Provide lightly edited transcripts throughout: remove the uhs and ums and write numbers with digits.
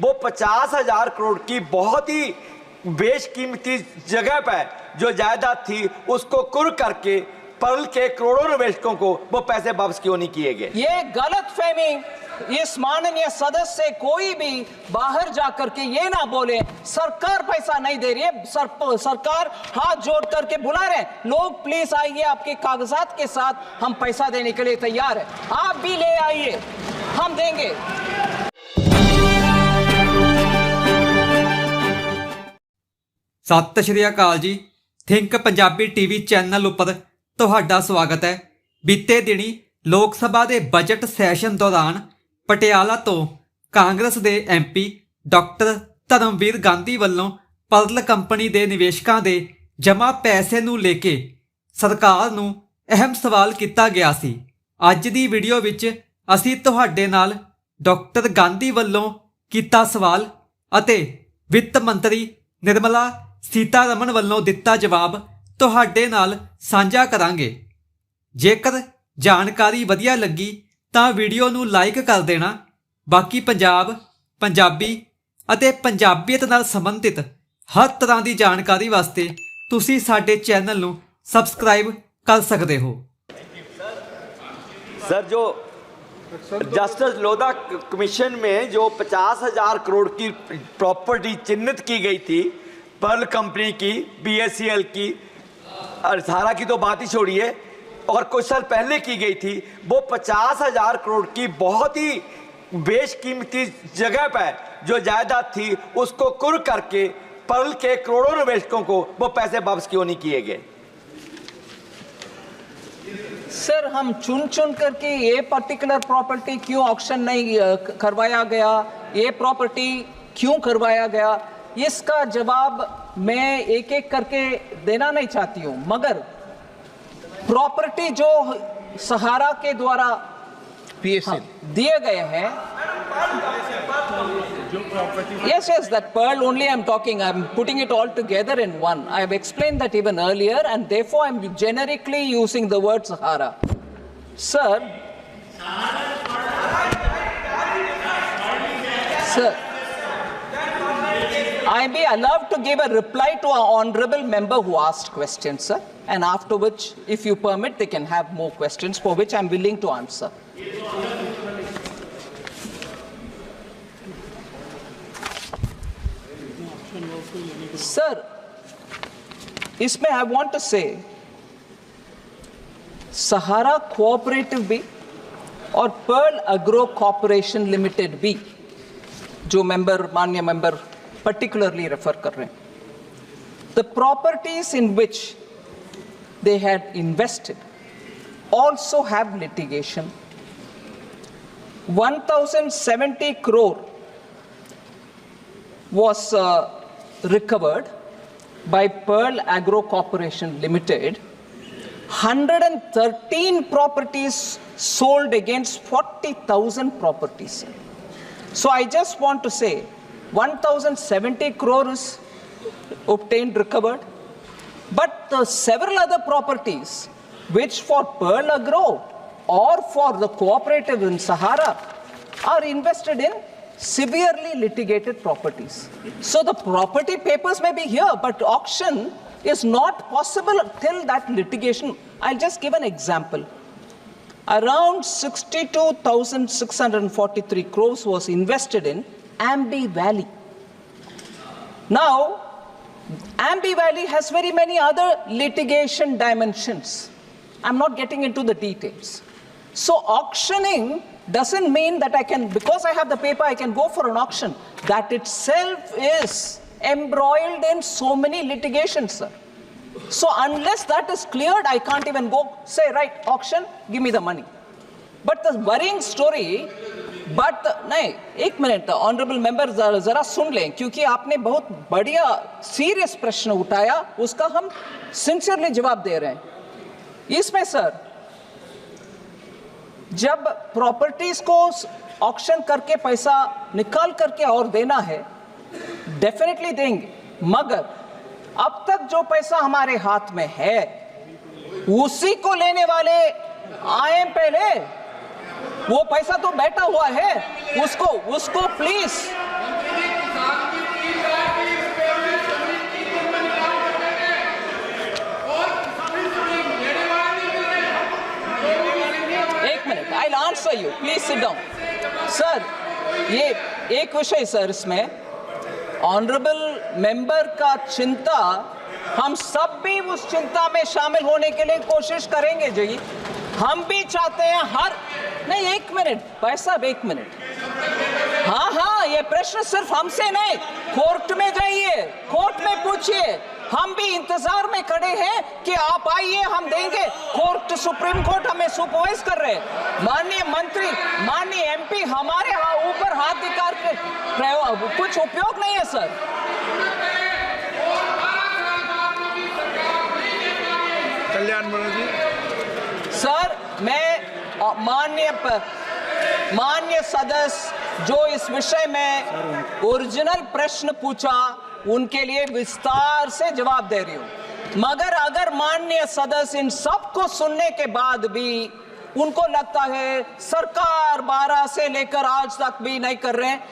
वो 50,000 करोड़ की बहुत ही बेशकीमती जगह पर जो जायदाद थी उसको कुर्क करके पर्ल के करोड़ों निवेशकों को वो पैसे वापस क्यों नहीं किए गए? ये गलत फहमी इस माननीय सदस्य से कोई भी बाहर जाकर के ये ना बोले सरकार पैसा नहीं दे रही है। सरकार हाथ जोड़ करके बुला रहे हैं, लोग प्लीज आइए, आपके कागजात के साथ हम पैसा देने के लिए तैयार है, आप भी ले आइए, हम देंगे। सत श्री अकाल जी, थिंक पंजाबी टीवी चैनल उपर तुहाडा स्वागत है। बीते दिनी लोक सभा के बजट सैशन दौरान पटियाला तो कांग्रेस के MP डॉक्टर धर्मवीर गांधी वालों पर्ल कंपनी के निवेशकों के जमा पैसे नूं लेके सरकार नूं अहम सवाल किया गया सी। अज दी वीडियो विच असीं तुहाडे नाल डॉक्टर गांधी वालों किया सवाल अते वित्त मंत्री निर्मला सीतारमण वालों दिता जवाब तुहाडे नाल साझा करांगे। जेकर जानकारी वधिया लगी तां वीडियो नूं लाइक कर देना। बाकी पंजाब, पंजाबी अते पंजाबीयत नाल संबंधित हर तरह की जानकारी वास्ते तुसीं साडे चैनल नूं सबसक्राइब कर सकते हो। सर, जो जस्टिस लोधा कमीशन में जो 50,000 करोड़ की प्रॉपर्टी चिन्हित की गई थी पर्ल कंपनी की, BSEL की, अरसारा की तो बात ही छोड़िए, और कुछ साल पहले की गई थी, वो 50,000 करोड़ की बहुत ही बेशकीमती जगह पर जो जायदाद थी उसको कुर्क करके पर्ल के करोड़ों निवेशकों को वो पैसे वापस क्यों नहीं किए गए? सर, हम चुन चुन करके ये पर्टिकुलर प्रॉपर्टी क्यों ऑक्शन नहीं करवाया गया, ये प्रॉपर्टी क्यों करवाया गया, इसका जवाब मैं एक एक करके देना नहीं चाहती हूं, मगर प्रॉपर्टी जो सहारा के द्वारा दिए गए हैं, yes, that pearl only I'm talking, I'm putting it all together in one. I have explained that even earlier, and therefore I'm generically using the word Sahara. Sir, I be allowed to give a reply to an honorable member who asked questions, sir, and after which, if you permit, they can have more questions for which I'm willing to answer. Sir, इसमें I want to say Sahara cooperative भी और Perl agro corporation limited भी, जो member माननीय member particularly refer कर रहे हैं, the properties in which they had invested also have litigation. 1,070 crore was recovered by Pearl Agro Corporation Limited. 113 properties sold against 40,000 properties. So I just want to say 1,070 crores obtained, recovered, but several other properties which for Pearl Agro or for the cooperative in Sahara are invested in severely litigated properties. So the property papers may be here, but auction is not possible till that litigation. I'll just give an example. Around 62,643 crores was invested in Ambi Valley. Now, Ambi Valley has very many other litigation dimensions. I'm not getting into the details. So auctioning doesn't mean that I can, because I have the paper, I can go for an auction. That itself is embroiled in so many litigations, sir. So unless that is cleared, I can't even go say, right, auction, give me the money. But the worrying story, नहीं, एक minute honourable member जरा सुन लें, क्योंकि आपने बहुत बढ़िया serious प्रश्न उठाया, उसका हम सिंसियरली जवाब दे रहे हैं। इसमें सर, जब प्रॉपर्टीज को ऑक्शन करके पैसा निकाल करके और देना है, डेफिनेटली देंगे, मगर अब तक जो पैसा हमारे हाथ में है उसी को लेने वाले आए पहले। वो पैसा तो बैठा हुआ है, उसको please please sit down sir. ये एक विषय सर, इसमें ऑनरेबल मेंबर का चिंता, हम सब भी उस चिंता में शामिल होने के लिए कोशिश करेंगे जी। हम भी चाहते हैं नहीं, 1 मिनट भाई साहब, 1 मिनट। हाँ, ये प्रश्न सिर्फ हमसे नहीं, कोर्ट में जाइए, कोर्ट में पूछिए। हम भी इंतजार में खड़े हैं कि आप आइए, हम देंगे। कोर्ट, सुप्रीम कोर्ट हमें सुपरवाइज कर रहे हैं। माननीय मंत्री, माननीय एमपी हमारे ऊपर हाथ दिखा के कुछ उपयोग नहीं है सर। कल्याण मनोजी सर, मैं माननीय सदस्य जो इस विषय में ओरिजिनल प्रश्न पूछा, उनके लिए विस्तार से जवाब दे रही हूं। मगर अगर माननीय सदस्य इन सब को सुनने के बाद भी उनको लगता है सरकार 12 से लेकर आज तक भी नहीं कर रहे हैं,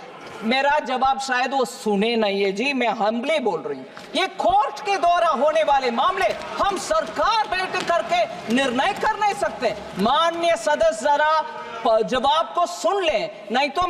मेरा जवाब शायद वो सुने नहीं है जी। मैं हम्बली बोल रही हूँ, ये कोर्ट के द्वारा होने वाले मामले हम सरकार बैठ करके निर्णय कर नहीं सकते। माननीय सदस्य जरा जवाब को सुन लें, नहीं तो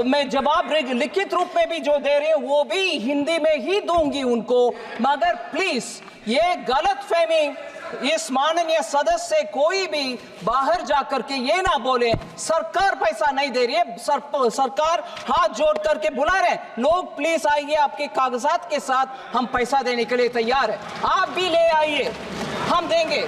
मैं जवाब लिखित रूप में भी जो दे रही हूँ वो भी हिंदी में ही दूंगी उनको। मगर प्लीज ये गलतफहमी इस माननीय सदस्य से कोई भी बाहर जाकर के ये ना बोले सरकार पैसा नहीं दे रही है। सरकार हाथ जोड़ करके बुला रहे हैं, लोग प्लीज आइए, आपके कागजात के साथ हम पैसा देने के लिए तैयार है, आप भी ले आइए, हम देंगे।